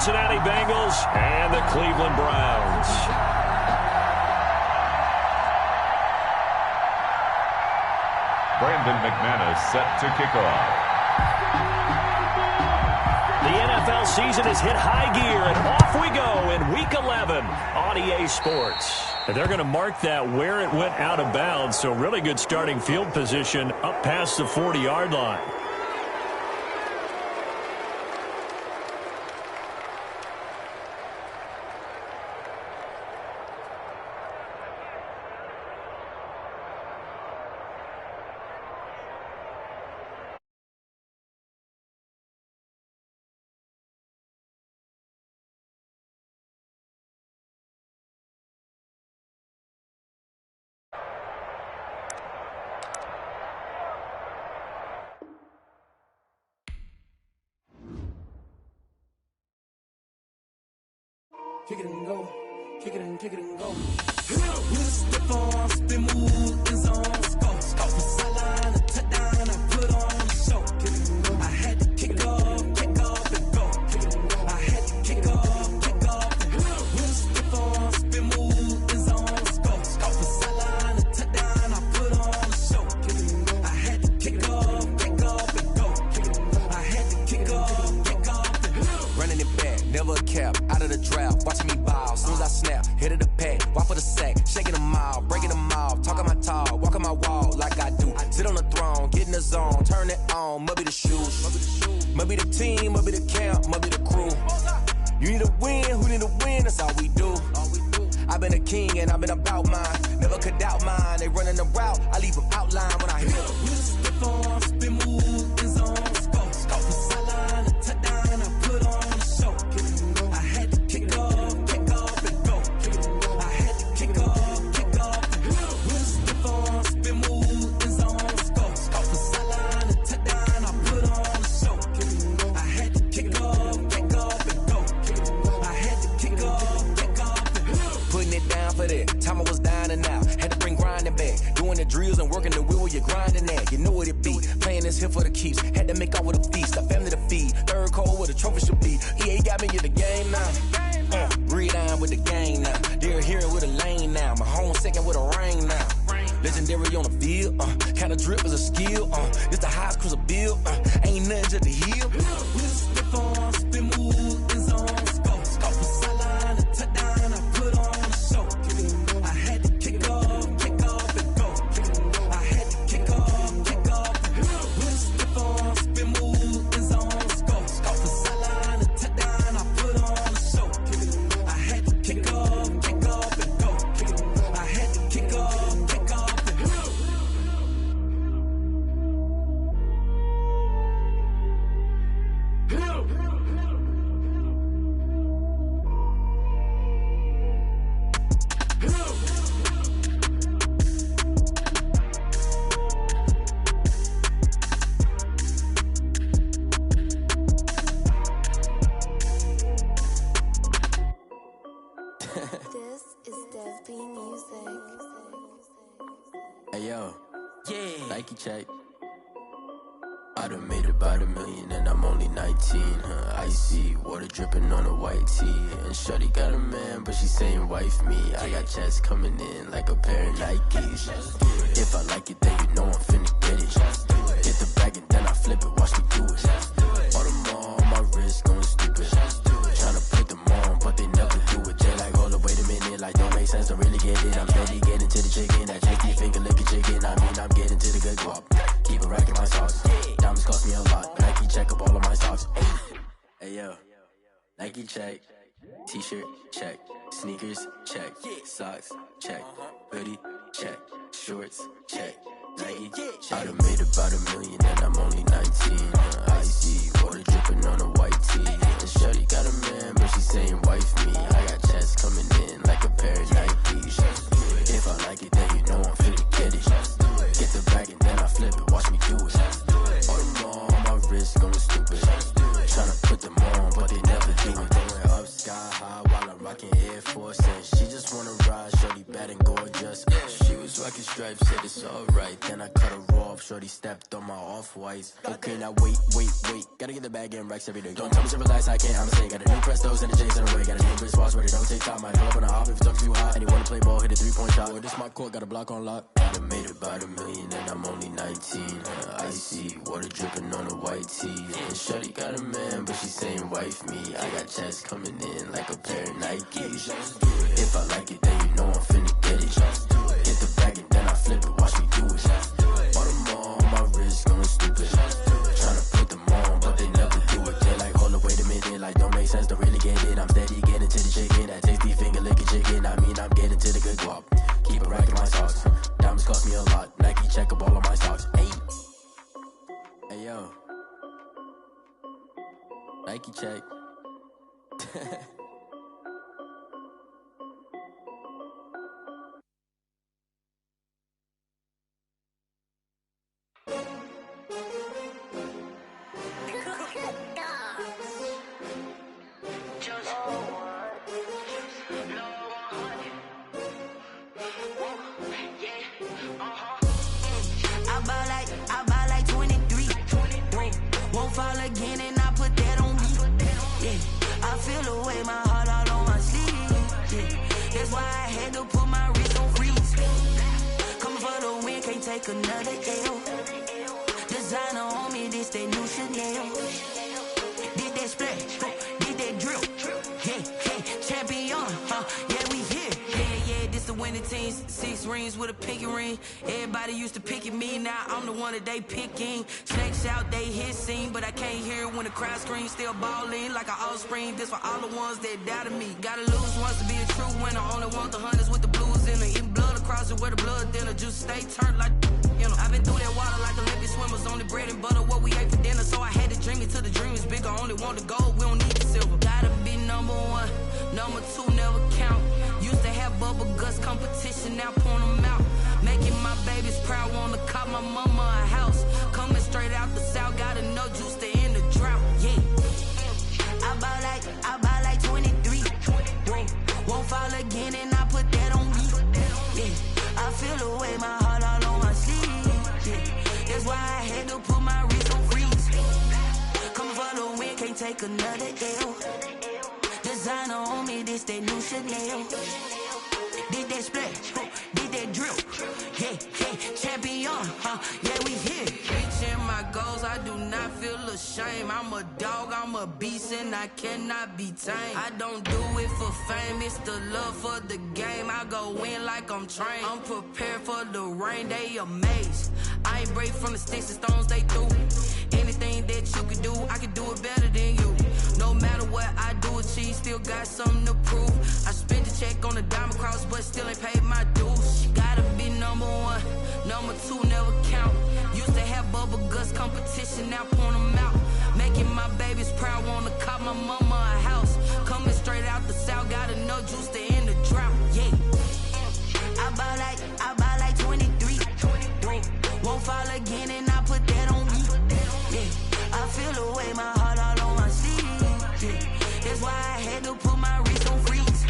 Cincinnati Bengals and the Cleveland Browns. Brandon McManus set to kick off. The NFL season has hit high gear, and off we go in Week 11 on EA Sports. And they're going to mark that where it went out of bounds, so really good starting field position up past the 40-yard line. Kick it and go, kick it and go. With a stiff arm, spin move, in zone, scope. From sideline to touchdown, I put on the show. Kick it and go. I had to kick off and go. Kick it and go. I had to kick off and go. With a stiff arm, spin move, in zone, scope. From sideline to touchdown, I put on the show. Kick it and go. I had to kick off and go. Kick it and go. I had to kick off and go. Running it back, never a cap, out of the draft. Watching me ball, soon as I snap, hit of the pack, walk for the sack, shaking them out, breaking them off, talking my talk, walking my wall like I do. Sit on the throne, get in the zone, turn it on, must be the shoes, must be the team, must be the camp, must be the crew. You need a win, who need a win, that's all we do. I've been a king and I've been about mine, never could doubt mine, they running the route, I leave them outline when I hit them. Stiff arm, spin move, in zone, scope from sideline to touchdown, I put on the show. I had to kick off and go. I had to kick off and go. With a stiff arm, spin move, in zone, scope from sideline to touchdown, I put on the show. I had to kick off and go. I had to kick off and go. Putting it down for that, time I was down and out. Had to bring grinding back, doing the drills and working the wheel where you're grinding at. You know what it be, playing this here for the keeps. Had to make out with a feast, a family to feed. Third cold where the trophy should be. EA got me in the game now. Read on with the game now. They're here with a lane now. My home second with a ring now. Legendary on the field, kind of drip is a skill. It's the highest cruiser bill, ain't nothing just the hill. With a stiff arm, spin move, in zone, scope from sideline to touchdown, I put on the show. I had to kick off and go. I had to kick off and go. With a stiff arm, spin move, in zone, scope from sideline to touchdown, I put on the show. I had to kick off and go. I had to kick off and go. This is Dev B Music. Hey yo, yeah, Nike check. I done made about $1 million and I'm only 19. Icy water dripping on a white tee. And shorty got a man, but she saying wife me. I got checks coming in like a pair of Nikes. If I like it, then you know I'm finna get it. Hit the bag and then I flip it, watch me do it. All on my wrist going stupid. Tryna put them on, but they never do it. They like, hold up, wait a minute, like don't make sense, don't really get it. I'm steady getting to the chicken, that chicky finger licking chicken. I mean, I'm getting to the good guap. Keep it racking my socks. Diamonds cost me a lot. Nike check up all of my socks. Hey yo, Nike check. T-shirt check. Sneakers check. Socks check. Hoodie check. Shorts check. Nike check. I done made about $1 million and I'm only 19. Icy water dripping on a white tee. And shorty got a man, but she saying wife me. I got checks coming in like a pair of Nikes. If I like it, then you know I'm finna get it. Get the bag and then I flip it, watch me do it. All them on my wrist going stupid. Tryna put them on, but they never do it. Going up sky high while I'm rocking Air Force. And she just wanna ride, shorty bad and gorgeous. She was rocking stripe, said it's alright. Then I cut her off, shorty stepped on my off-whites. Okay, now wait. Gotta get the bag and racks every day. Don't tell me to relax, I can't, I'ma say. Got a new Prestos and the J's in the way. Got a new bitch watch, but it don't take time. I pull up on the hop if it's too hot. And you wanna play ball, hit a 3-point shot. Well, this my court, got a block on lock. I done made about $1 million and I'm only 19. Icy, water dripping on a white tee. And shorty got a man, but she saying wife me. I got checks coming in like a pair of Nikes. If I like it, then you know I'm finna get it. Hit the bag and then I flip it, watch me do it. All them all on my wrist going stupid. Tryna put them on, but they never do it. They're like, hold up, wait a minute, like don't make sense, don't really get it. I'm steady getting to the chicken, that tasty finger licking chicken. I mean, I'm getting to the good guap. Keep it racking my socks. Diamonds cost me a lot. Nike check up all of my stocks. Hey yo, Nike check. Fall again and I put that on me. Yeah, I feel the way, my heart all on my sleeve. Yeah, that's why I had to put my wrist on freeze. Coming for the win, can't take another L. Designer on me, this that new Chanel. Did that splash, did that drill. Yeah, champion, yeah, we here. Yeah, this the winning team. 6 rings with a pinky ring. Everybody used to pick at me, now I'm the one that they picking. Snakes out, they hit scene, but I can't hear it when the crowd screams. Still balling like an offspring. This for all the ones that doubted me. Gotta lose once to be a true winner. Only want the hunters with the blues in it. Eating blood across it where the blood dinner. Juice stay turned like, you know. I've been through that water like Olympic swimmers. Only bread and butter, what we ate for dinner. So I had to dream it till the dream is bigger. Only want the gold, we don't need the silver. Gotta be number 1, number 2 never count. Used to have bubble guts competition, now point them out. Making my babies proud, wanna cop my mama a house. Coming straight out the south, gotta know juice to end the drought. Yeah, I buy like 23. Won't fall again and I put that on me. Yeah, I feel the way, my heart all on my sleeve. Yeah, that's why I had to put my wrist on freeze. Coming for the win, can't take another L. Designer on me, this that new Chanel. Did that splash, did that drill. Yeah, champion, yeah, we here. Reaching my goals, I do not feel ashamed. I'm a dog, I'm a beast, and I cannot be tamed. I don't do it for fame, it's the love for the game. I go in like I'm trained. I'm prepared for the rain, they amazed. I ain't break from the sticks and stones they threw. Anything that you can do, I can do it better than you. No matter what I do, achieve, still got something to prove. I spent the check on the diamond cross, but still ain't paid my dues. Gotta be number 1, number 2 never count. Used to have bubble guts competition, now point them out. Making my babies proud, wanna cop my mama a house. Coming straight out the south, gotta know juice to end the drought. Yeah, I buy like 23. Won't fall again and I put that on me. Yeah, I feel the way, my heart all on my sleeve. Yeah, that's why I had to put my wrist on freeze.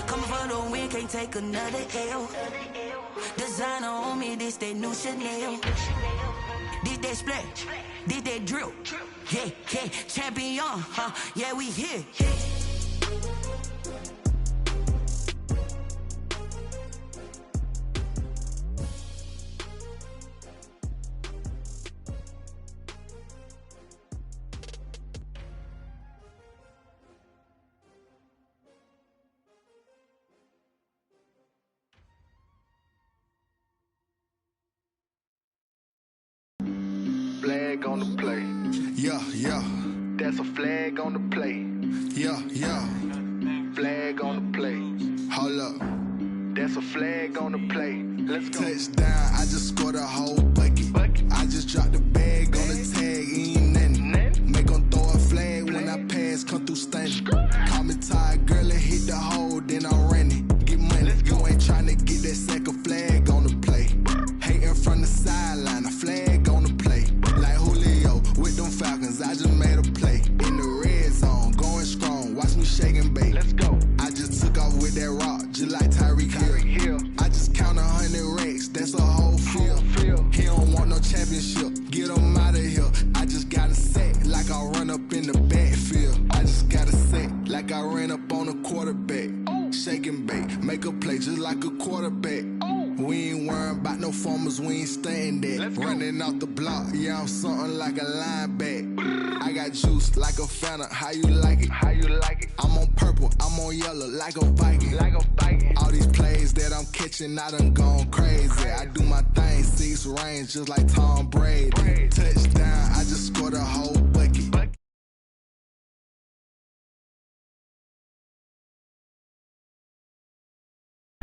Coming for the win, can't take another L. Designer on me, this that new Chanel. Did that splash, did that drill. Yeah, champion, yeah, we here. Flag on the play. Yeah. That's a flag on the play. Yeah. Flag on the play. Hold up. That's a flag on the play. Let's go. Touchdown, I just scored a whole bucket. I just dropped the bag on the tag, ain't nothing. Make 'em throw a flag when I pass, come through stunning. Call me tired, girl, and hit the hole, then I'm running. Get money, you ain't tryna get that second flag on the play. Hating from the sideline, a flag on the play. Like Julio with them Falcons, I just made a play. In the red zone, going strong, watch me shake and bake. Let's go. I just took off with that rock, just like Tyreek Hill. I just count 100 racks, like I ran up on a quarterback. Shake and bake, make a play just like a quarterback. We ain't worrying about no formers, we ain't staying there. Running off the block, yeah, I'm something like a linebacker. I got juice like a Fanta, how you like it? How you like it? I'm on purple, I'm on yellow like a Viking. Like a Viking. All these plays that I'm catching, I done gone crazy. I do my thing, 6 range just like Tom Brady. Touchdown, I just scored a whole bucket.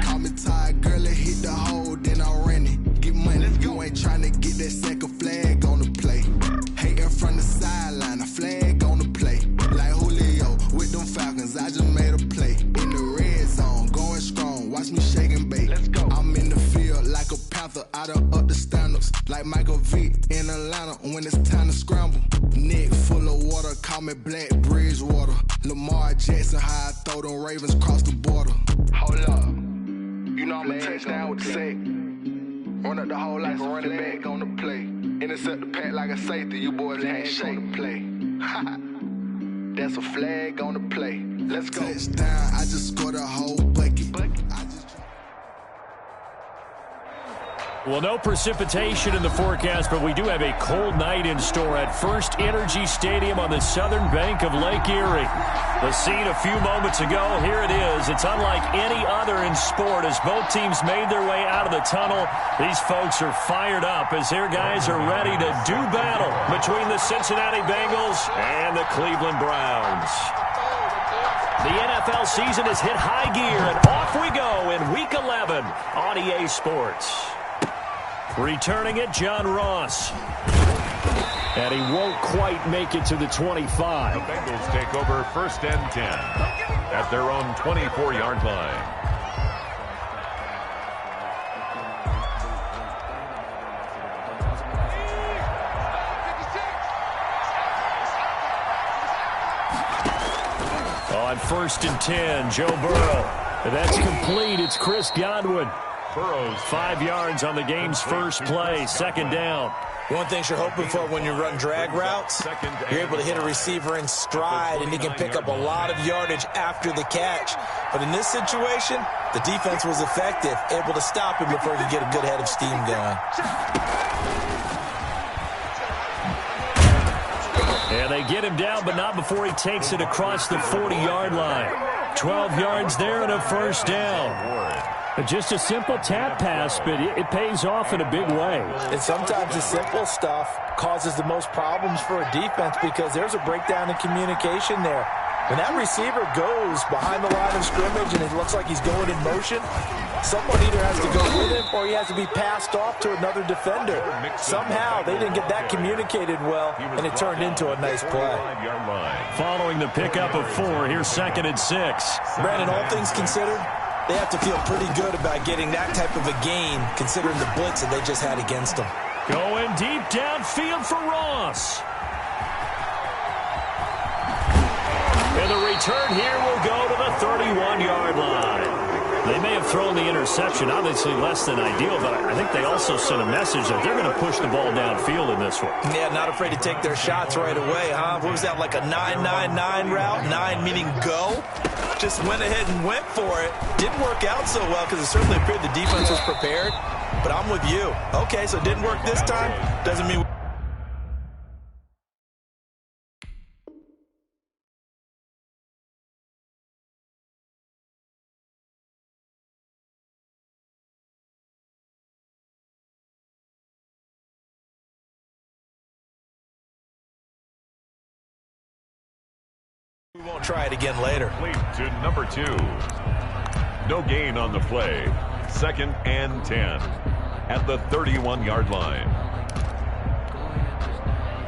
Call me tired, girl, it hit the hole, then I ran it. Get money, you ain't tryna get that second flag on the play. Hating from the sideline, a flag on the play. Like Julio with them Falcons, I just made a play. In the red zone, going strong, watch me shake and bake. Let's go. I'm in the field like a panther, I done up the standards. Like Michael Vick in Atlanta when it's time to scramble. Neck full of water, call me Black Bridgewater. Lamar Jackson, how I throw them Ravens across the border. Hold up. You know I'm a touchdown with the sack. Run up the whole like a running back on the play. Intercept the pack like a safety. You boys can't shake the play. That's a flag on the play. Let's go. Touchdown, I just scored a whole bucket. Well, no precipitation in the forecast, but we do have a cold night in store at First Energy Stadium on the southern bank of Lake Erie. The scene a few moments ago, here it is. It's unlike any other in sport as both teams made their way out of the tunnel. These folks are fired up as their guys are ready to do battle between the Cincinnati Bengals and the Cleveland Browns. The NFL season has hit high gear, and off we go in Week 11 on EA Sports. Returning it, John Ross. And he won't quite make it to the 25. The Bengals take over 1st and 10 at their own 24-yard line. On 1st and 10, Joe Burrow. That's complete. It's Chris Godwin. Burrow's 5 yards on the game's first play, 2nd down. One thing you're hoping for when you run drag routes, you're able to hit a receiver in stride, and he can pick up a lot of yardage after the catch. But in this situation, the defense was effective, able to stop him before he could get a good head of steam going. And they get him down, but not before he takes it across the 40-yard line. 12 yards there and a 1st down. Just a simple tap pass, but it pays off in a big way. And sometimes the simple stuff causes the most problems for a defense because there's a breakdown in communication there. When that receiver goes behind the line of scrimmage and it looks like he's going in motion, someone either has to go with him or he has to be passed off to another defender. Somehow they didn't get that communicated well, and it turned into a nice play. Following the pickup of 4, here's 2nd and 6. Brandon, all things considered, they have to feel pretty good about getting that type of a gain, considering the blitz that they just had against them. Going deep downfield for Ross. And the return here will go to the 31-yard line. They may have thrown the interception, obviously less than ideal, but I think they also sent a message that they're going to push the ball downfield in this one. Yeah, not afraid to take their shots right away, huh? What was that, like a 9-9-9 route? 9 meaning go? Just went ahead and went for it. Didn't work out so well because it certainly appeared the defense was prepared, but I'm with you. Okay, so it didn't work this time. Doesn't mean... We won't try it again later. Complete to number 2. No gain on the play. 2nd and 10 at the 31-yard line.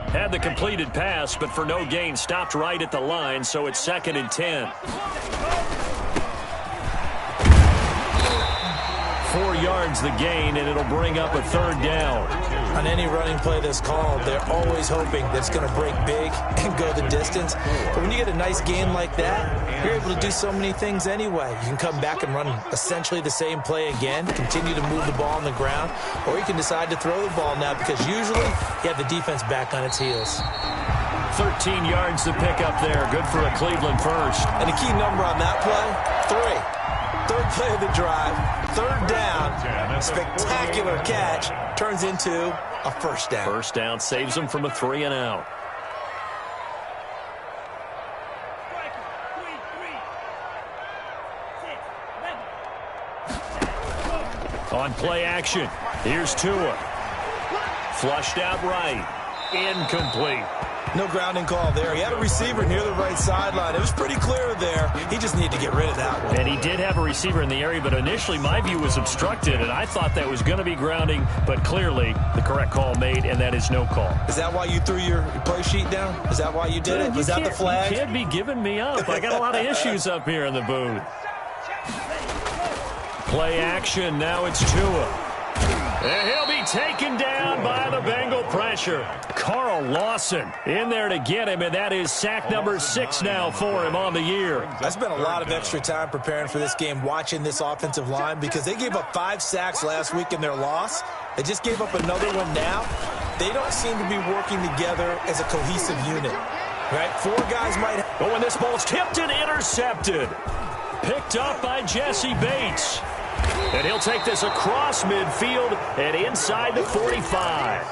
Had the completed pass, but for no gain, stopped right at the line, so it's 2nd and 10. 4 yards the gain, and it'll bring up a 3rd down. On any running play that's called, they're always hoping that it's going to break big and go the distance. But when you get a nice gain like that, you're able to do so many things anyway. You can come back and run essentially the same play again, continue to move the ball on the ground, or you can decide to throw the ball now because usually you have the defense back on its heels. 13 yards to pick up there. Good for a Cleveland first. And the key number on that play, 3. Third play of the drive, third down, spectacular catch, turns into a first down. First down saves them from a 3 and out. On play action, here's Tua. Flushed out right, incomplete. No grounding call there. He had a receiver near the right sideline. It was pretty clear there. He just needed to get rid of that one. And he did have a receiver in the area, but initially my view was obstructed, and I thought that was going to be grounding, but clearly the correct call made, and that is no call. Is that why you threw your play sheet down? Is that why you did it? Was that the flag? You can't be giving me up. I got a lot of issues up here in the booth. Play action. Now it's Tua. And he'll be taken down by the Bengal pressure. Carl Lawson in there to get him, and that is sack number 6 now for him on the year. I spent a lot of extra time preparing for this game, watching this offensive line, because they gave up 5 sacks last week in their loss. They just gave up another one now. They don't seem to be working together as a cohesive unit. Right? 4 guys might have... But when this ball's tipped and intercepted. Picked up by Jesse Bates. And he'll take this across midfield and inside the 45.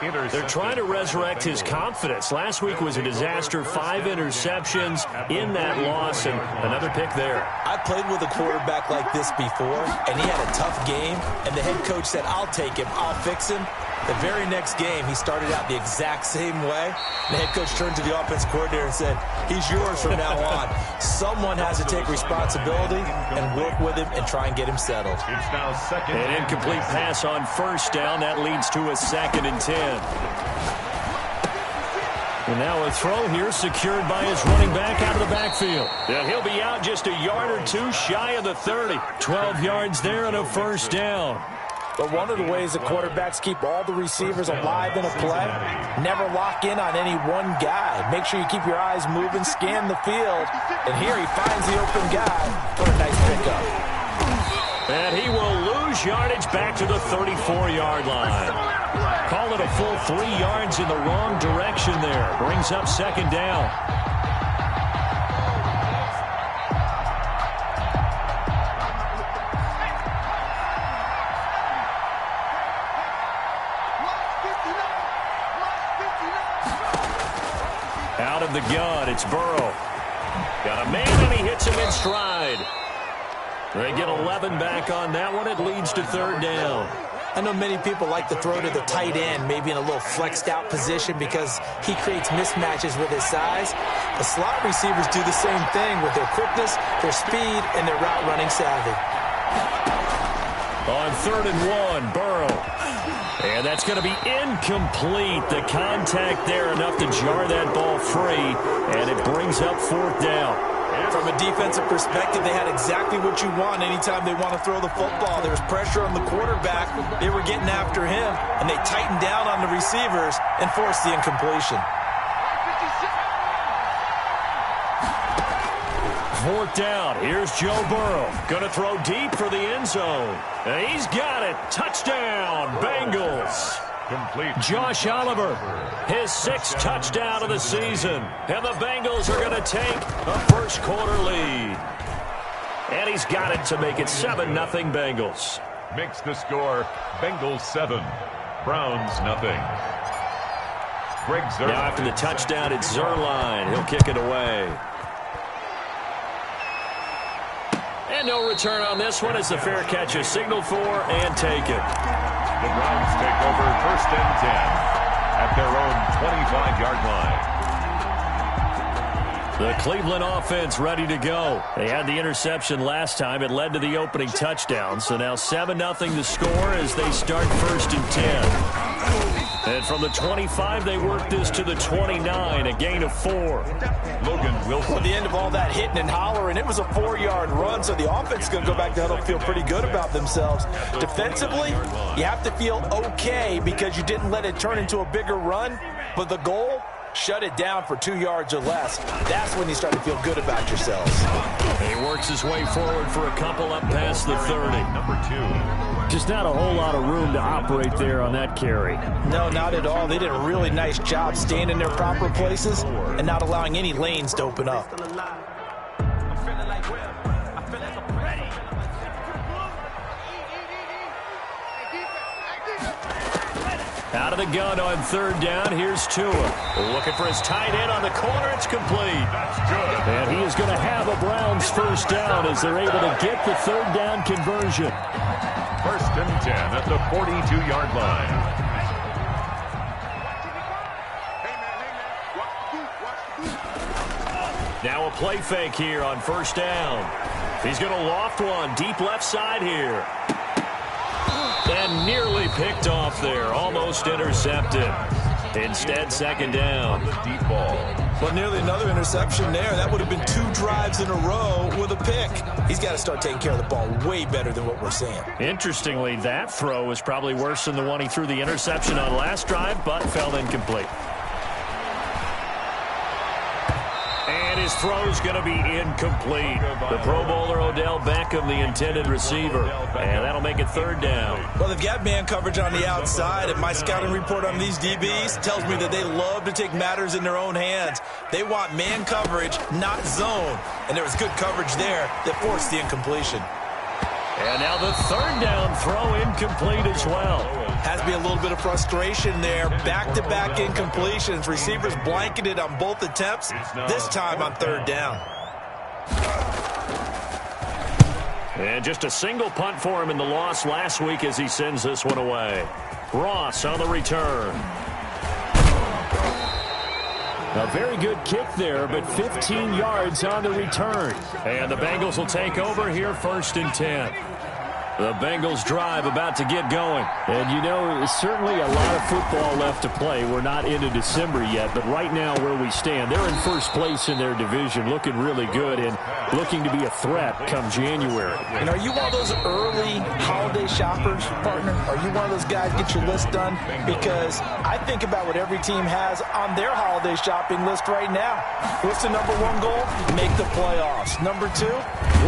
They're trying to resurrect his confidence. Last week was a disaster. 5 interceptions in that loss, and another pick there. I played with a quarterback like this before, and he had a tough game, and the head coach said, I'll take him, I'll fix him. The very next game, he started out the exact same way. The head coach turned to the offense coordinator and said, he's yours from now on. Someone has to take responsibility and work with him and try and get him settled. It's now second. An incomplete pass on first down. That leads to a 2nd and 10. And now a throw here secured by his running back out of the backfield. Yeah, he'll be out just a yard or 2 shy of the 30. 12 yards there and a first down. But one of the ways the quarterbacks keep all the receivers alive in a play, never lock in on any one guy. Make sure you keep your eyes moving, scan the field. And here he finds the open guy for a nice pickup. And he will lose yardage back to the 34-yard line. Call it a full 3 yards in the wrong direction there. Brings up 2nd down. Out of the gun, it's Burrow. Got a man, and he hits him in stride. They get 11 back on that one. It leads to 3rd down. I know many people like to throw to the tight end, maybe in a little flexed out position because he creates mismatches with his size. The slot receivers do the same thing with their quickness, their speed, and their route running savvy. On 3rd and 1, Burrow. And that's going to be incomplete. The contact there enough to jar that ball free, and it brings up 4th down. From a defensive perspective, they had exactly what you want anytime they want to throw the football. There was pressure on the quarterback. They were getting after him, and they tightened down on the receivers and forced the incompletion. 4th down. Here's Joe Burrow. Going to throw deep for the end zone. And he's got it. Touchdown, Bengals. Complete. Josh Oliver, his 6th touchdown of the season. And the Bengals are going to take a first-quarter lead. And he's got it to make it 7-0 Bengals. Makes the score Bengals 7, Browns 0. Greg Zuerlein. Now after the touchdown, it's Zuerlein. He'll kick it away. And no return on this one as the fair catch is signaled for and taken. The Browns take over 1st and 10 at their own 25-yard line. The Cleveland offense ready to go. They had the interception last time. It led to the opening touchdown. So now 7-0 the score as they start 1st and 10. And from the 25, they work this to the 29, a gain of 4. Logan Wilson. At the end of all that hitting and hollering, it was a 4-yard run, so the offense is going to go back to huddle and feel pretty good about themselves. Defensively, you have to feel okay because you didn't let it turn into a bigger run, but the goal, shut it down for 2 yards or less. That's when you start to feel good about yourselves. He works his way forward for a couple up past the 30. Number 2. Just not a whole lot of room to operate there on that carry. No, not at all. They did a really nice job staying in their proper places and not allowing any lanes to open up. Out of the gun on third down. Here's Tua. Looking for his tight end on the corner. It's complete. That's good. And he is going to have a Browns first down as they're able to get the third down conversion. 1st and 10 at the 42-yard line. Now a play fake here on first down. He's going to loft one deep left side here. And nearly picked off there. Almost intercepted. Instead, second down. Deep ball. Well, nearly another interception there. That would have been 2 drives in a row with a pick. He's got to start taking care of the ball way better than what we're seeing. Interestingly, that throw was probably worse than the one he threw the interception on last drive, but fell incomplete. And his throw's going to be incomplete. The Pro Bowler Odell Beckham, the intended receiver. And that'll make it third down. Well, they've got man coverage on the outside, and my scouting report on these DBs tells me that they love to take matters in their own hands. They want man coverage, not zone. And there was good coverage there that forced the incompletion. And now the third down throw incomplete as well. Has to be a little bit of frustration there. Back-to-back incompletions. Receivers blanketed on both attempts, this time on third down. And just a single punt for him in the loss last week as he sends this one away. Ross on the return. A very good kick there, but 15 yards on the return. And the Bengals will take over here 1st and 10. The Bengals drive about to get going. And, you know, there's certainly a lot of football left to play. We're not into December yet, but right now where we stand, they're in first place in their division, looking really good and looking to be a threat come January. And are you one of those early holiday shoppers, partner? Are you one of those guys get your list done? Because I think about what every team has on their holiday shopping list right now. What's the number 1 goal? Make the playoffs. Number 2,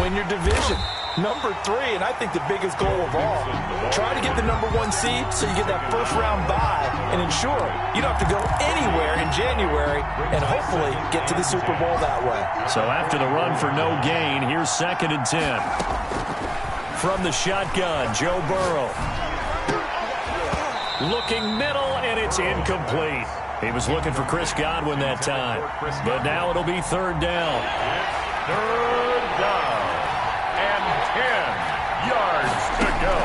win your division. Number 3, and I think the biggest goal of all, try to get the number 1 seed so you get that first-round bye and ensure you don't have to go anywhere in January and hopefully get to the Super Bowl that way. So after the run for no gain, here's 2nd and 10. From the shotgun, Joe Burrow. Looking middle, and it's incomplete. He was looking for Chris Godwin that time. But now it'll be third down. Third down. 10 yards to go.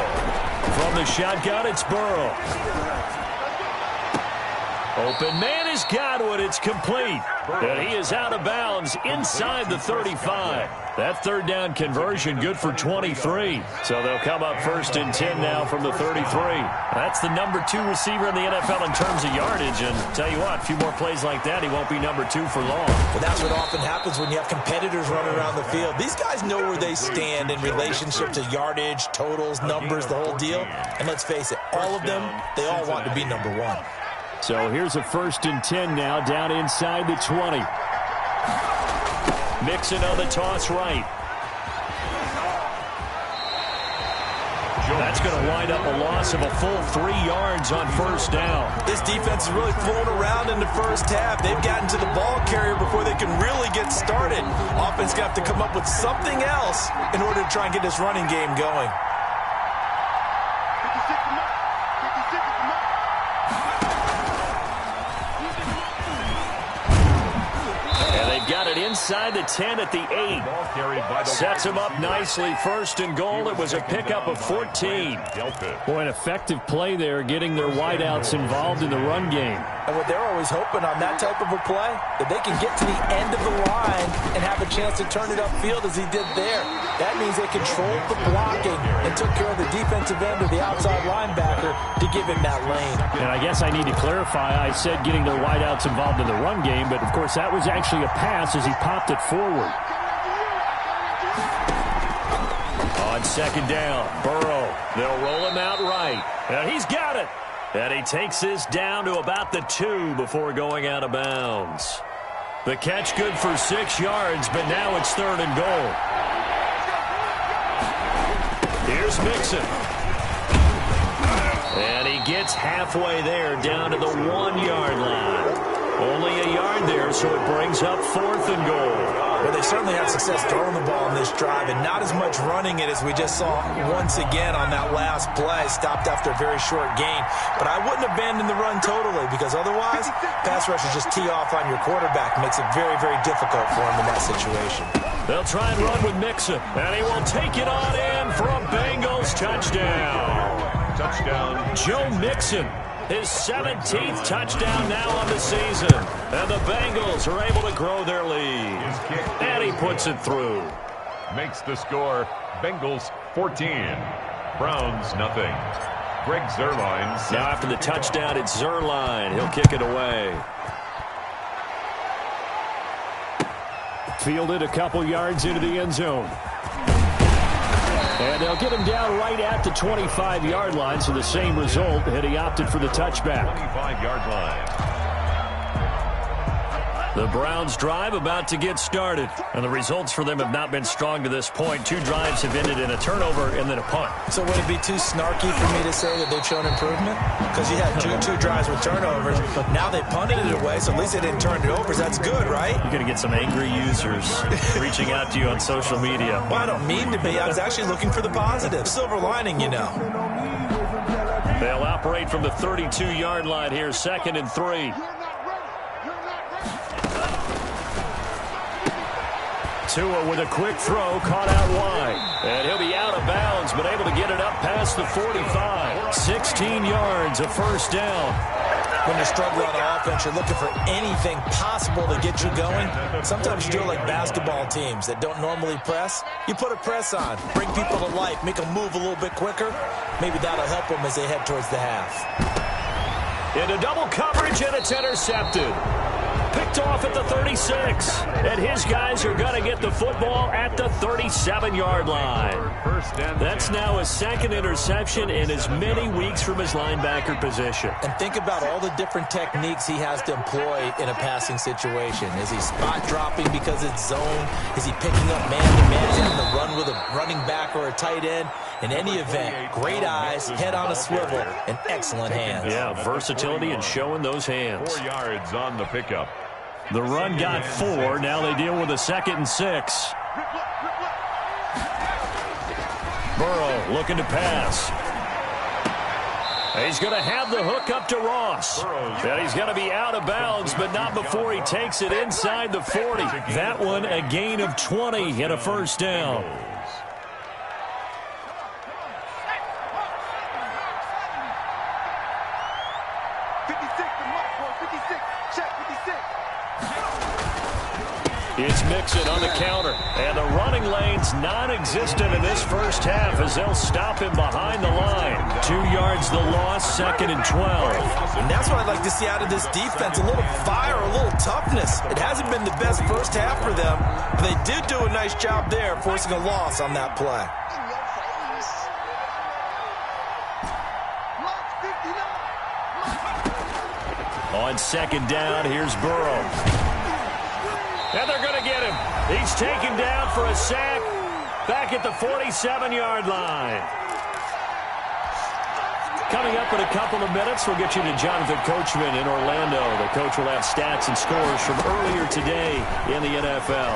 From the shotgun, it's Burrow. Open man is Godwin. It's complete. And he is out of bounds inside the 35. That third down conversion good for 23. So they'll come up 1st and 10 now from the 33. That's the number 2 receiver in the NFL in terms of yardage. And tell you what, a few more plays like that, he won't be number 2 for long. But that's what often happens when you have competitors running around the field. These guys know where they stand in relationship to yardage, totals, numbers, the whole deal. And let's face it, all of them, they all want to be number 1. So here's a 1st and 10 now down inside the 20. Mixon on the toss right. That's going to wind up a loss of a full 3 yards on first down. This defense is really flown around in the first half. They've gotten to the ball carrier before they can really get started. Offense got to come up with something else in order to try and get this running game going. Got it inside the 10 at the 8. Sets him up nicely. 1st and goal. It was a pickup of 14. Boy, an effective play there, getting their wideouts involved in the run game. And what they're always hoping on that type of a play, that they can get to the end of the line and have a chance to turn it upfield as he did there. That means they controlled the blocking and took care of the defensive end of the outside linebacker to give him that lane. And I guess I need to clarify, I said getting their wideouts involved in the run game, but of course that was actually a pass as he popped it forward. On 2nd down, Burrow. They'll roll him out right. And he's got it. And he takes this down to about the 2 before going out of bounds. The catch good for 6 yards, but now it's 3rd and goal. Here's Mixon. And he gets halfway there, down to the 1-yard line. Only a yard there, so it brings up 4th and goal. Well, they certainly had success throwing the ball in this drive, and not as much running it as we just saw once again on that last play. Stopped after a very short gain. But I wouldn't abandon the run totally, because otherwise, pass rushers just tee off on your quarterback. Makes it very, very difficult for him in that situation. They'll try and run with Mixon, and he will take it on in for a Bengals touchdown. Touchdown. Joe Mixon, his 17th touchdown now on the season. And the Bengals are able to grow their lead. And he puts it through. Makes the score Bengals 14. Browns nothing. Greg Zuerlein. Now after the touchdown, it's Zuerlein. He'll kick it away. Fielded a couple yards into the end zone. And they'll get him down right at the 25-yard line, so the same result, and he opted for the touchback. 25-yard line. The Browns drive about to get started, and the results for them have not been strong to this point. 2 drives have ended in a turnover and then a punt. So would it be too snarky for me to say that they've shown improvement? Because you had two drives with turnovers. Now they punted it away, so at least they didn't turn it over. So that's good, right? You're going to get some angry users reaching out to you on social media. Well, I don't mean to be. I was actually looking for the positive. Silver lining, you know. They'll operate from the 32-yard line here, 2nd and 3. Tua with a quick throw, caught out wide. And he'll be out of bounds, but able to get it up past the 45. 16 yards, a first down. When you're struggling on offense, you're looking for anything possible to get you going. Sometimes you do it like basketball teams that don't normally press. You put a press on, bring people to life, make them move a little bit quicker. Maybe that'll help them as they head towards the half. Into double coverage, and it's intercepted. Picked off at the 36. And his guys are going to get the football at the 37-yard line. That's now his 2nd interception in as many weeks from his linebacker position. And think about all the different techniques he has to employ in a passing situation. Is he spot dropping because it's zone? Is he picking up man-to-man? Is he having to run with a running back or a tight end? In any event, great eyes, head on a swivel, and excellent hands. Yeah, versatility and showing those hands. 4 yards on the pickup. The run got 4. Now they deal with a 2nd and 6. Burrow looking to pass. He's going to have the hook up to Ross. And he's going to be out of bounds, but not before he takes it inside the 40. That one a gain of 20 and a first down. It's Mixon on the counter, and the running lane's non-existent in this first half as they'll him him behind the line. 2 yards the loss, 2nd and 12. And that's what I'd like to see out of this defense, a little fire, a little toughness. It hasn't been the best first half for them, but they did do a nice job there, forcing a loss on that play. On 2nd down, here's Burrow. And they're going to get him. He's taken down for a sack back at the 47-yard line. Coming up in a couple of minutes, we'll get you to Jonathan Coachman in Orlando. The coach will have stats and scores from earlier today in the NFL.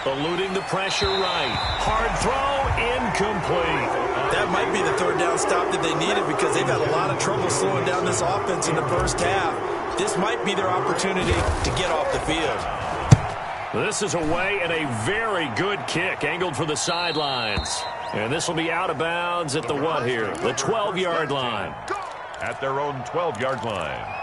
Eluding the pressure right. Hard throw, incomplete. That might be the 3rd down stop that they needed because they've had a lot of trouble slowing down this offense in the first half. This might be their opportunity to get off the field. This is away and a very good kick angled for the sidelines. And this will be out of bounds at the what here? The 12-yard line. At their own 12-yard line.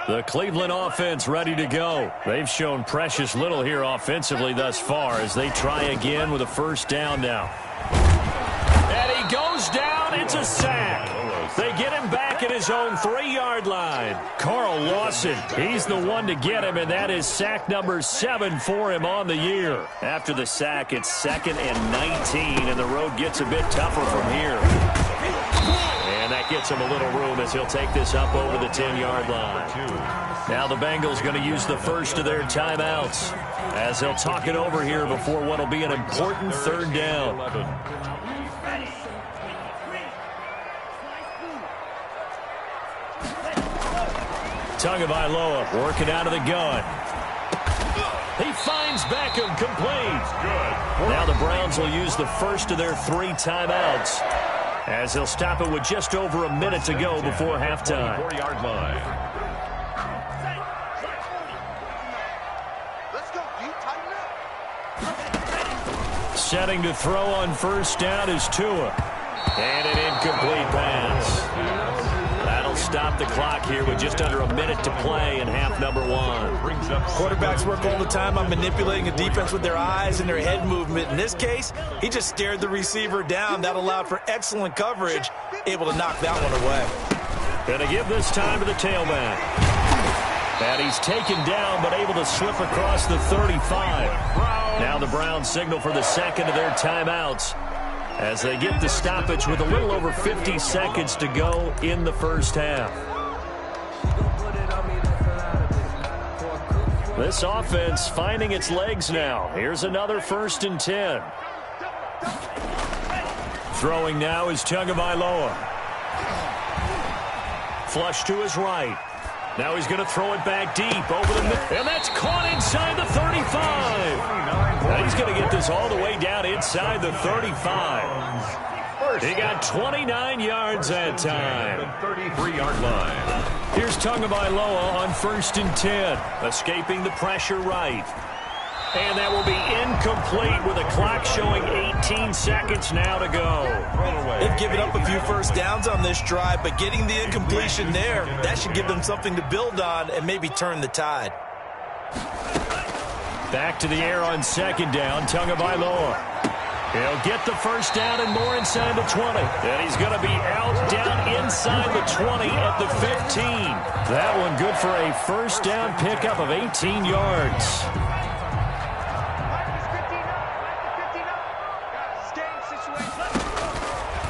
The Cleveland offense ready to go. They've shown precious little here offensively thus far as they try again with a first down now. And he goes down. It's a sack. They get him back at his own 3-yard line. Carl Lawson, he's the one to get him, and that is sack number 7 for him on the year. After the sack, it's 2nd and 19, and the road gets a bit tougher from here. And that That gets him a little room as he'll take this up over the 10-yard line. Now the Bengals going to use the first of their timeouts as they'll talk it over here before what will be an important third down. Tagovailoa working out of the gun. He finds Beckham, complete. Good. Now the Browns will use the first of their 3 timeouts as they'll stop it with just over a minute to go before halftime. 40-yard line. Let's go, D. Tighten up. Setting to throw on first down is Tua. And an incomplete pass. That'll stop the clock here with just under a minute to play in half number 1. Quarterbacks work all the time on manipulating a defense with their eyes and their head movement. In this case, he just stared the receiver down. That allowed for excellent coverage, able to knock that one away. Going to give this time to the tailback. And he's taken down but able to slip across the 35. Now the Browns signal for the second of their timeouts as they get the stoppage with a little over 50 seconds to go in the first half. This offense finding its legs now. Here's another 1st and 10. Throwing now is Tagovailoa. Flush to his right. Now he's going to throw it back deep over the middle. And that's caught inside the 35. Now he's going to get this all the way down inside the 35. He got 29 yards that time. 33-yard line. Here's Tagovailoa on 1st and 10. Escaping the pressure right. And that will be incomplete with a clock showing 18 seconds now to go. They've given up a few first downs on this drive, but getting the incompletion there, that should give them something to build on and maybe turn the tide. Back to the air on 2nd down, Tagovailoa. He'll get the first down and more inside the 20. And he's going to be out down inside the 20 at the 15. That one good for a first down pickup of 18 yards.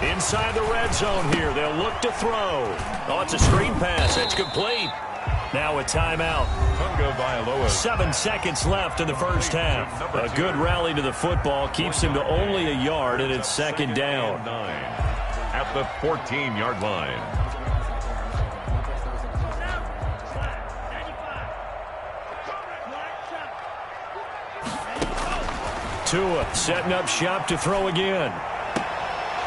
Inside the red zone here. They'll look to throw. Oh, it's a screen pass. It's complete. Now a timeout. 7 seconds left in the first half. A good rally to the football keeps him to only a yard, and it's 2nd down. At the 14-yard line. Tua setting up shop to throw again.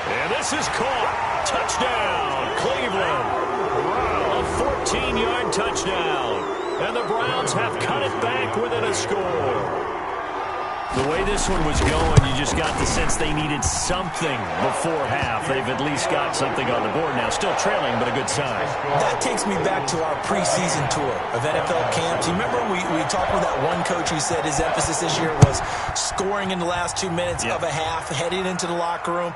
And this is caught. Touchdown, Cleveland. A 14-yard touchdown. And the Browns have cut it back within a score. The way this one was going, you just got the sense they needed something before half. They've at least got something on the board now. Still trailing, but a good sign. That takes me back to our preseason tour of NFL camps. You remember we talked with that one coach who said his emphasis this year was scoring in the last 2 minutes of a half, heading into the locker room.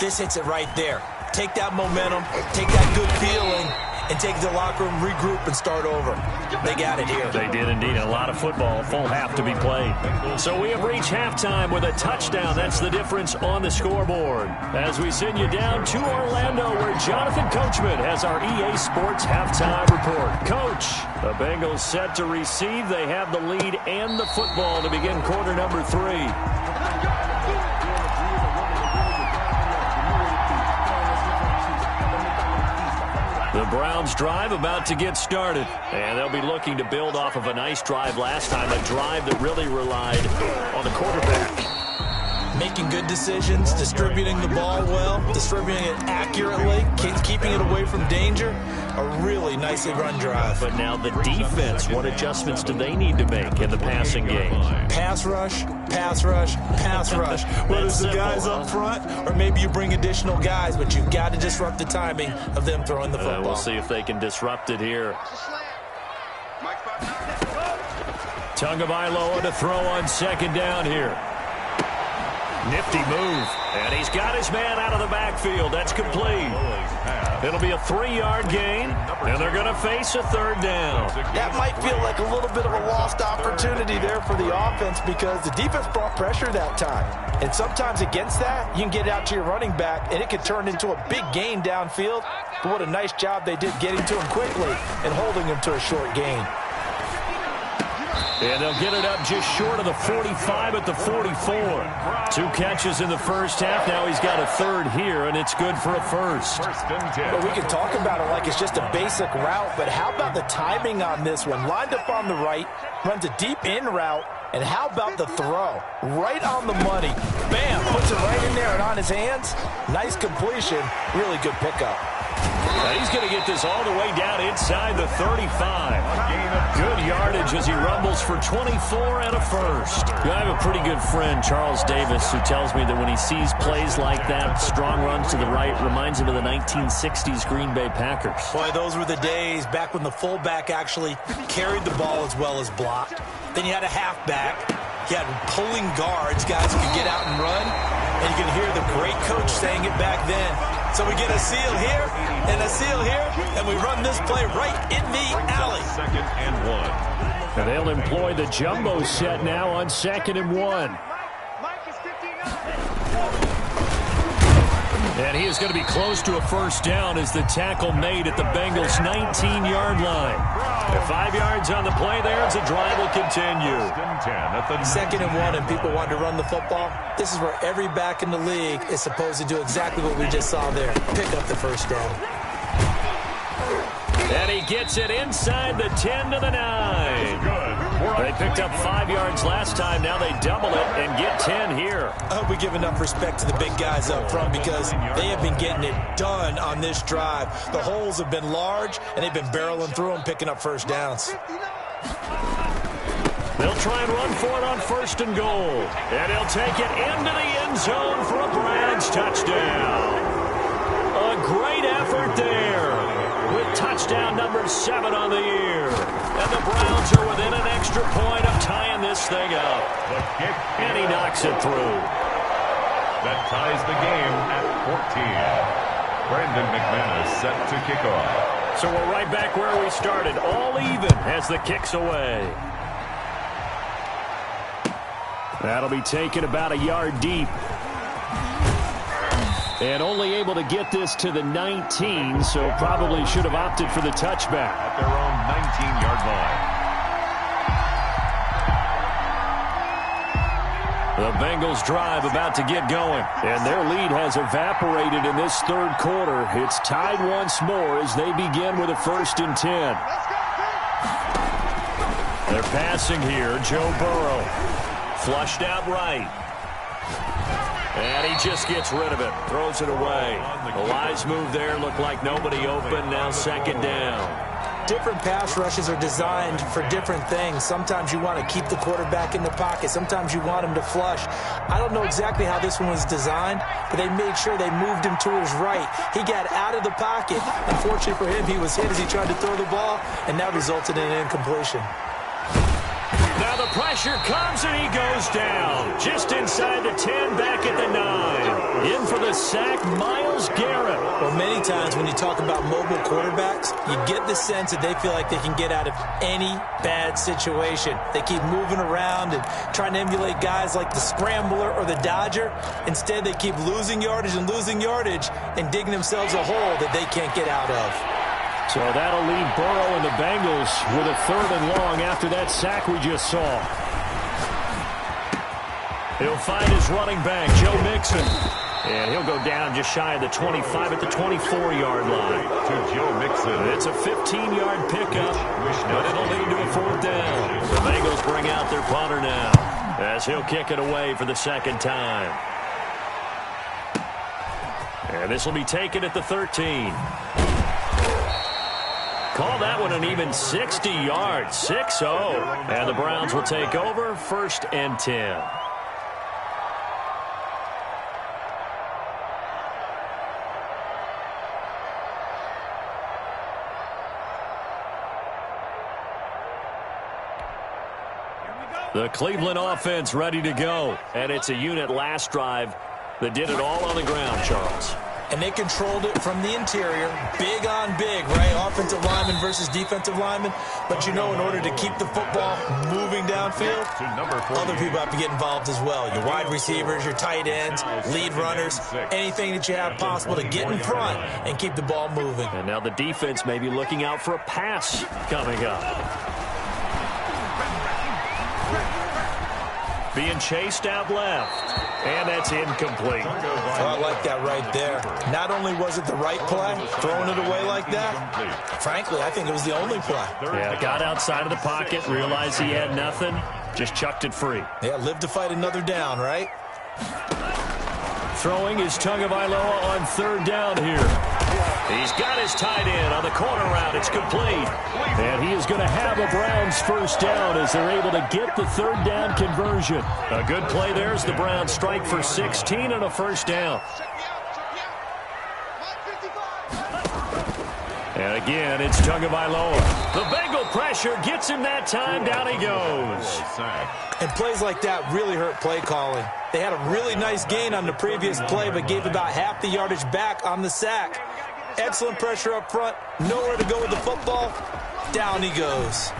This hits it right there. Take that momentum, take that good feeling, and take the locker room, regroup, and start over. They got it here. They did indeed. A lot of football, full half to be played. So we have reached halftime with a touchdown. That's the difference on the scoreboard. As we send you down to Orlando, where Jonathan Coachman has our EA Sports halftime report. Coach, the Bengals set to receive. They have the lead and the football to begin quarter number 3. The Browns drive about to get started, and they'll be looking to build off of a nice drive last time, a drive that really relied on the quarterback. Making good decisions, distributing the ball well, distributing it accurately, keeping it away from danger. A really nicely run drive. But now the defense, what adjustments do they need to make in the passing game? Pass rush, pass rush, pass rush. Whether it's the guys up front or maybe you bring additional guys, but you've got to disrupt the timing of them throwing the football. We'll see if they can disrupt it here. Tagovailoa to throw on 2nd down here. Nifty move. And he's got his man out of the backfield. That's complete. It'll be a 3-yard gain, and they're going to face a third down. That might feel like a little bit of a lost opportunity there for the offense because the defense brought pressure that time. And sometimes against that, you can get out to your running back, and it can turn into a big gain downfield. But what a nice job they did getting to him quickly and holding him to a short gain. And they'll get it up just short of the 45 at the 44. 2 catches in the first half. Now he's got a third here, and it's good for a first. Well, we can talk about it like it's just a basic route, but how about the timing on this one? Lined up on the right, runs a deep in route, and how about the throw? Right on the money. Bam, puts it right in there and on his hands. Nice completion. Really good pickup. Now he's going to get this all the way down inside the 35. Good yardage as he rumbles for 24 and a first. I have a pretty good friend, Charles Davis, who tells me that when he sees plays like that, strong runs to the right, reminds him of the 1960s Green Bay Packers. Boy, those were the days back when the fullback actually carried the ball as well as blocked. Then you had a halfback. You had pulling guards, guys who could get out and run. And you can hear the great coach saying it back then. So we get a seal here and a seal here, and we run this play right in the alley. 2nd and 1. And they'll employ the jumbo set now on 2nd and 1. And he is going to be close to a first down as the tackle made at the Bengals' 19-yard line. And 5 yards on the play there as the drive will continue. 2nd and 1, and people want to run the football. This is where every back in the league is supposed to do exactly what we just saw there. Pick up the first down. And he gets it inside the 10 to the 9. They picked up 5 yards last time. Now they double it and get 10 here. I hope we give enough respect to the big guys up front because they have been getting it done on this drive. The holes have been large, and they've been barreling through them, picking up first downs. They'll try and run for it on 1st and goal. And he'll take it into the end zone for a Browns touchdown. A great effort there with touchdown number 7 on the year. And the Browns are within an extra point of tying this thing up. And he knocks it through. That ties the game at 14. Brandon McManus set to kick off. So we're right back where we started, all even as the kick's away. That'll be taken about a yard deep. And only able to get this to the 19, so probably should have opted for the touchback. At their own 19-yard line. The Bengals drive about to get going. And their lead has evaporated in this third quarter. It's tied once more as they begin with a 1st and 10. They're passing here. Joe Burrow. Flushed out right. And he just gets rid of it. Throws it away. A wise move there. Looked like nobody open. Now 2nd down. Different pass rushes are designed for different things. Sometimes you want to keep the quarterback in the pocket. Sometimes you want him to flush. I don't know exactly how this one was designed, but they made sure they moved him to his right. He got out of the pocket. Unfortunately for him, he was hit as he tried to throw the ball, and that resulted in an incompletion. Now the pressure comes and he goes down. Just inside the 10, back at the 9. In for the sack, Myles Garrett. Well, many times when you talk about mobile quarterbacks, you get the sense that they feel like they can get out of any bad situation. They keep moving around and trying to emulate guys like the Scrambler or the Dodger. Instead, they keep losing yardage and digging themselves a hole that they can't get out of. So that'll leave Burrow and the Bengals with a 3rd and long after that sack we just saw. He'll find his running back, Joe Mixon. And he'll go down just shy of the 25 at the 24-yard line. To Joe Mixon. It's a 15-yard pickup, but it'll lead to a 4th down. The Bengals bring out their punter now as he'll kick it away for the 2nd time. And this will be taken at the 13. Call that one an even 60 yards, 6-0. And the Browns will take over, 1st and 10. The Cleveland offense ready to go. And it's a unit last drive that did it all on the ground, Charles. And they controlled it from the interior, big on big, right? Offensive lineman versus defensive lineman. But you know, in order to keep the football moving downfield, other people have to get involved as well. Your wide receivers, your tight ends, lead runners, anything that you have possible to get in front and keep the ball moving. And now the defense may be looking out for a pass coming up. Being chased out left. And that's incomplete. Oh, I like that right there. Not only was it the right play, throwing it away like that, frankly, I think it was the only play. Yeah, got outside of the pocket, realized he had nothing, just chucked it free. Yeah, live to fight another down, right? Throwing is Tagovailoa on third down here. He's got his tight end on the corner route. It's complete. And he is going to have a Browns first down as they're able to get the third down conversion. A good play there as the Browns strike for 16 and a first down. And again, it's Tagovailoa. The Bengal pressure gets him that time. Down he goes. And plays like that really hurt play calling. They had a really nice gain on the previous play, but gave about half the yardage back on the sack. Excellent pressure up front. Nowhere to go with the football. Down he goes.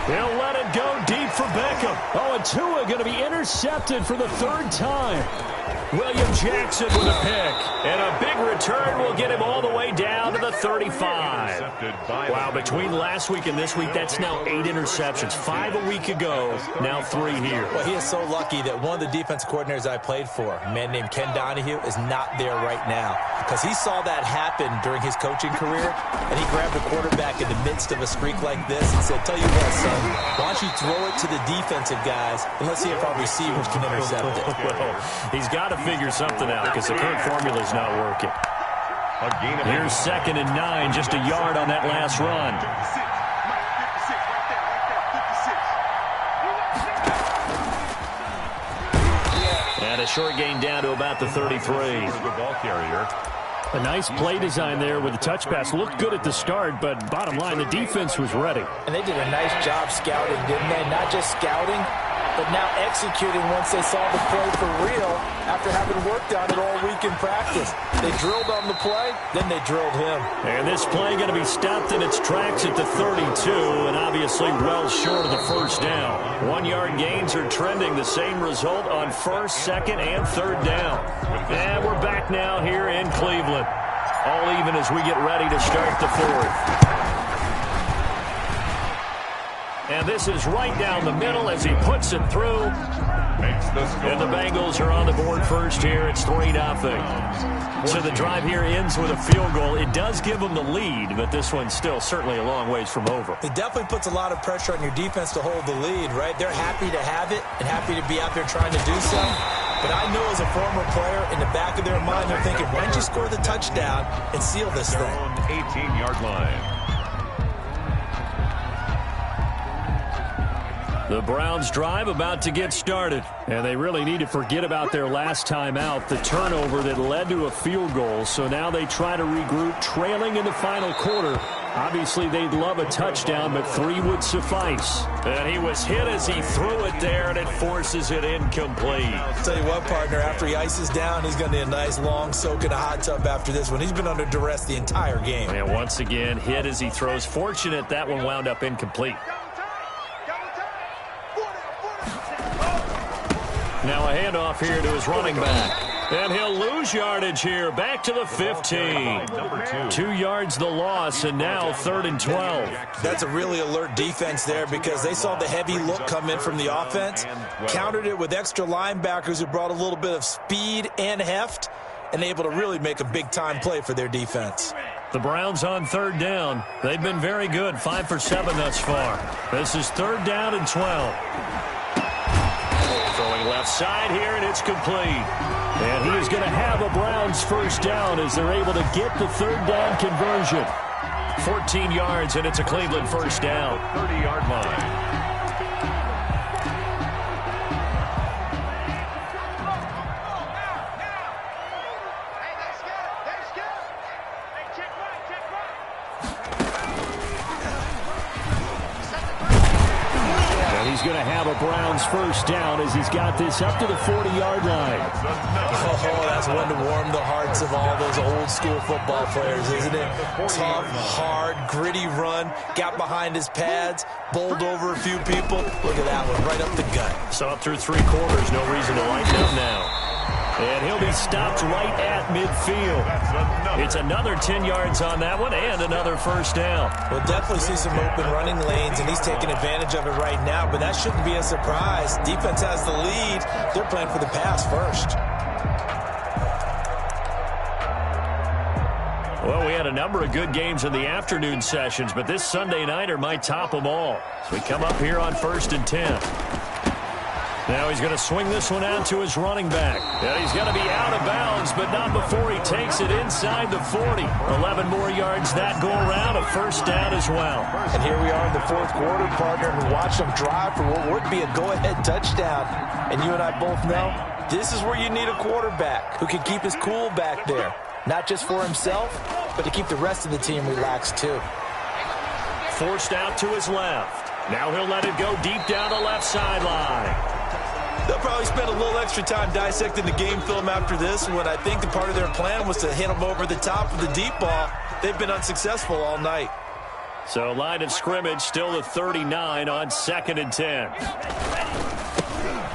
They'll let it go deep for Beckham. Oh, and Tua going to be intercepted for the third time. William Jackson with a pick. And a big return will get him all the way down to the 35. Wow, between last week and this week, that's now 8 interceptions. 5 a week ago, now 3 here. Well, he is so lucky that one of the defense coordinators I played for, a man named Ken Donahue, is not there right now. Because he saw that happen during his coaching career, and he grabbed the quarterback in the midst of a streak like this and said, tell you what, son, why don't you throw it to the defensive guys, and let's see if our receivers can intercept it. Well, he's got to figure something out because the current formula's not working. Here's 2nd and 9, just a yard on that last run. And a short gain down to about the 33. The ball carrier. A nice play design there with the touch pass. Looked good at the start, but bottom line, the defense was ready. And they did a nice job scouting, didn't they? Not just scouting, but now executing once they saw the play for real after having worked on it all week in practice. They drilled on the play, then they drilled him. And this play going to be stopped in its tracks at the 32, and obviously well short of the first down. 1-yard gains are trending the same result on 1st, 2nd, and 3rd down. And we're back now here in Cleveland. All even as we get ready to start the 4th. And this is right down the middle as he puts it through. And the Bengals are on the board first here. It's 3-0. So the drive here ends with a field goal. It does give them the lead, but this one's still certainly a long ways from over. It definitely puts a lot of pressure on your defense to hold the lead, right? They're happy to have it and happy to be out there trying to do so. But I know as a former player, in the back of their mind, they're thinking, why don't you score the touchdown and seal this thing? On the 18-yard line. The Browns drive about to get started, and they really need to forget about their last time out, the turnover that led to a field goal. So now they try to regroup, trailing in the final quarter. Obviously, they'd love a touchdown, but 3 would suffice. And he was hit as he threw it there, and it forces it incomplete. I'll tell you what, partner, after he ices down, he's going to need a nice long soak in a hot tub after this one. He's been under duress the entire game. And once again, hit as he throws. Fortunate that one wound up incomplete. Now a handoff here to his running back. And he'll lose yardage here. Back to the 15. 2 yards the loss, and now 3rd and 12. That's a really alert defense there because they saw the heavy look come in from the offense, countered it with extra linebackers who brought a little bit of speed and heft, and able to really make a big-time play for their defense. The Browns on 3rd down. They've been very good, 5 for 7 thus far. This is 3rd down and 12. Throwing left side here, and it's complete. And he is going to have a Browns first down as they're able to get the 3rd down conversion. 14 yards, and it's a Cleveland first down. 30-yard line. he's going to have a Browns first down as he's got this up to the 40-yard line. Oh, that's one to warm the hearts of all those old-school football players, isn't it? Tough, hard, gritty run, got behind his pads, bowled over a few people. Look at that one, right up the gut. So up through 3 quarters, no reason to lighten up now. And he'll be stopped right at midfield. It's another 10 yards on that one and another first down. We'll definitely see some open running lanes, and he's taking advantage of it right now, but that shouldn't be a surprise. Defense has the lead. They're playing for the pass first. Well, we had a number of good games in the afternoon sessions, but this Sunday nighter might top them all. So we come up here on 1st and 10. Now he's going to swing this one out to his running back. And he's going to be out of bounds, but not before he takes it inside the 40. 11 more yards that go around, a first down as well. And here we are in the 4th quarter, partner, and watch them drive for what would be a go-ahead touchdown. And you and I both know this is where you need a quarterback who can keep his cool back there. Not just for himself, but to keep the rest of the team relaxed too. Forced out to his left. Now he'll let it go deep down the left sideline. They'll probably spend a little extra time dissecting the game film after this one. I think the part of their plan was to hit them over the top of the deep ball. They've been unsuccessful all night. So line of scrimmage still at 39 on 2nd and 10.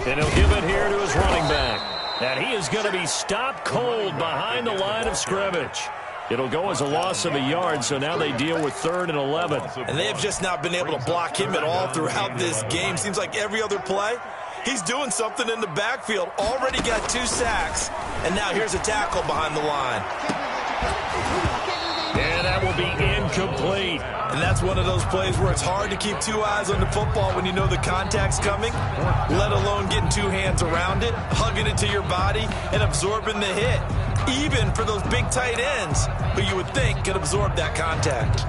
And he'll give it here to his running back. And he is going to be stopped cold behind the line of scrimmage. It'll go as a loss of a yard, so now they deal with 3rd and 11. And they have just not been able to block him at all throughout this game. Seems like every other play, he's doing something in the backfield. Already got 2 sacks, and now here's a tackle behind the line. And that will be incomplete. And that's one of those plays where it's hard to keep 2 eyes on the football when you know the contact's coming, let alone getting 2 hands around it, hugging it to your body, and absorbing the hit. Even for those big tight ends who you would think could absorb that contact.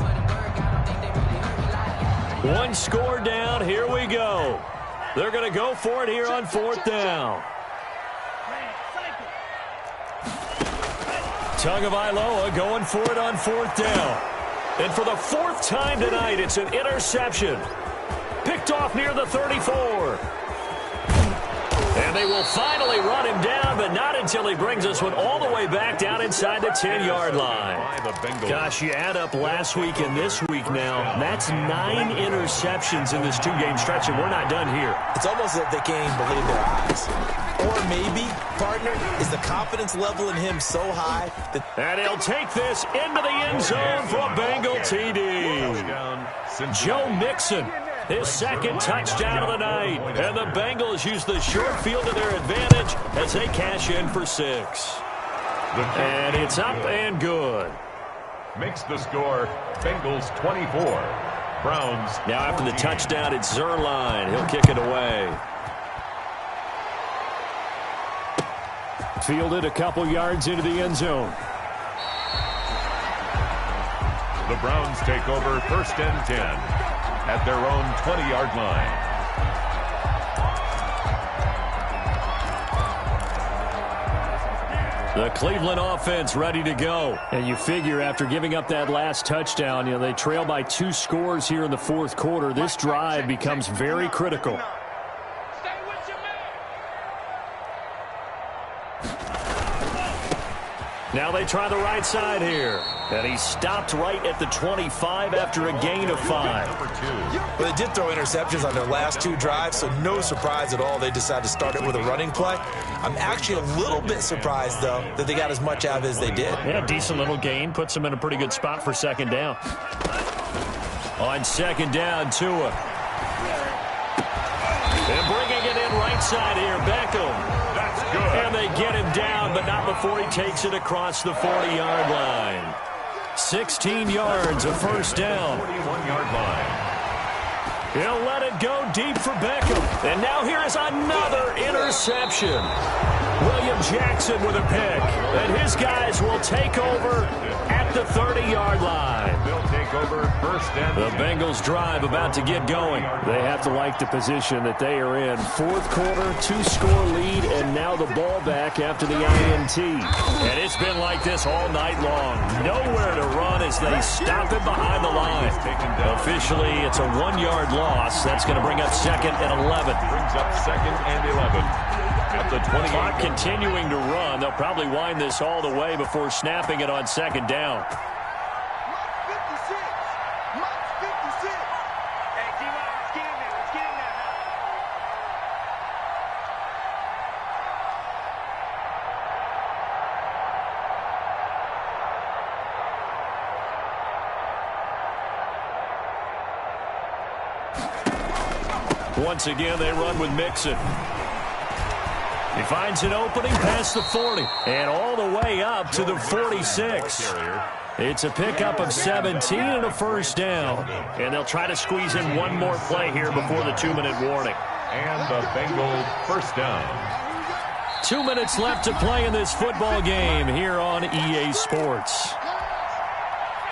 1 score down. Here we go. They're going to go for it here on 4th down. Tagovailoa going for it on 4th down. And for the 4th time tonight, it's an interception. Picked off near the 34. And they will finally run him down, but not until he brings this one all the way back down inside the 10-yard line. Gosh, you add up last week and this week now, that's 9 interceptions in this 2-game stretch, and we're not done here. It's almost as if they can't even believe their eyes. Or maybe, partner, is the confidence level in him so high that... And he'll take this into the end zone for a Bengal TD. Joe Mixon. His 2nd touchdown of the night. And the Bengals use the short field to their advantage as they cash in for 6. And it's up and good. Makes the score Bengals 24. Browns. Now after the touchdown, it's Zerline. He'll kick it away. Fielded a couple yards into the end zone. The Browns take over 1st and 10. At their own 20-yard line. The Cleveland offense ready to go. And you figure after giving up that last touchdown, they trail by 2 scores here in the 4th quarter. This drive becomes very critical. Now they try the right side here. And he stopped right at the 25 after a gain of 5. Well, they did throw interceptions on their last 2 drives, so no surprise at all they decided to start it with a running play. I'm actually a little bit surprised, though, that they got as much out of it as they did. Yeah, decent little gain. Puts them in a pretty good spot for 2nd down. On 2nd down, Tua. And bringing it in right side here, Beckham. That's good. And they get him down, but not before he takes it across the 40-yard line. 16 yards, a first down. 41-yard line. He'll let it go deep for Beckham. And now here is another interception. William Jackson with a pick. And his guys will take over at the 30-yard line. They'll take over first and The Bengals drive about to get going. They have to like the position that they are in. Fourth quarter, 2-score lead, and now the ball back after the INT. And it's been like this all night long. Nowhere to run as they stop it behind the line. Officially, it's a 1-yard loss. That's going to bring up second and 11. brings up second and 11 at the 20. Clock continuing to run. They'll probably wind this all the way before snapping it on second down. Once again, they run with Mixon. He finds an opening past the 40 and all the way up to the 46. It's a pickup of 17 and a first down. And they'll try to squeeze in one more play here before the 2-minute warning. And the Bengals first down. 2 minutes left to play in this football game here on EA Sports.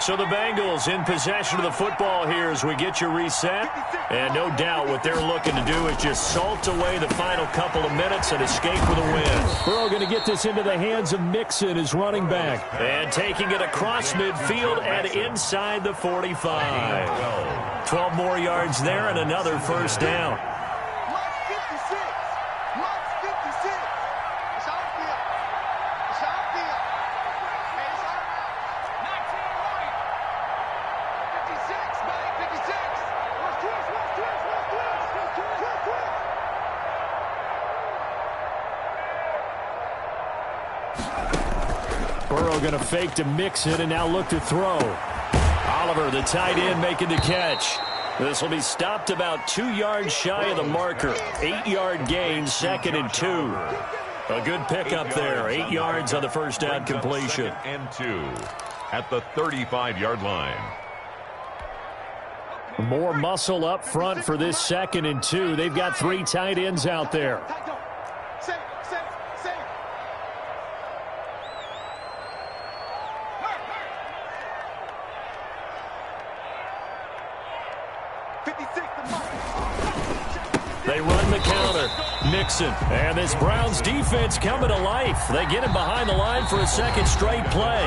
So the Bengals in possession of the football here as we get you reset. And no doubt what they're looking to do is just salt away the final couple of minutes and escape with a win. Burrow going to get this into the hands of Mixon, his running back. And taking it across midfield and inside the 45. 12 more yards there and another first down. Burrow going to fake to Mixon and now look to throw. Oliver, the tight end, making the catch. This will be stopped about 2 yards shy of the marker. 8-yard gain, second and 2. A good pickup there. 8 yards on the first down completion. And 2 at the 35-yard line. More muscle up front for this second and 2. They've got 3 tight ends out there. They run the counter. Mixon. And this Browns defense coming to life. They get him behind the line for a second straight play.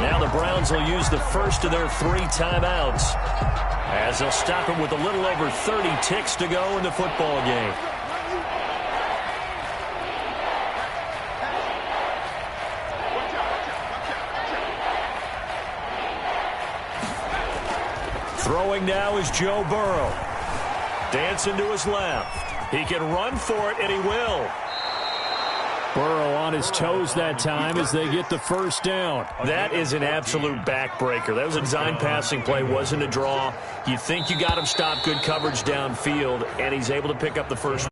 Now the Browns will use the first of their 3 timeouts as they'll stop him with a little over 30 ticks to go in the football game. Throwing now is Joe Burrow. Dancing to his left. He can run for it, and he will. Burrow on his toes that time as they get the first down. That is an absolute backbreaker. That was a design passing play, wasn't a draw. You think you got him stopped, good coverage downfield, and he's able to pick up the first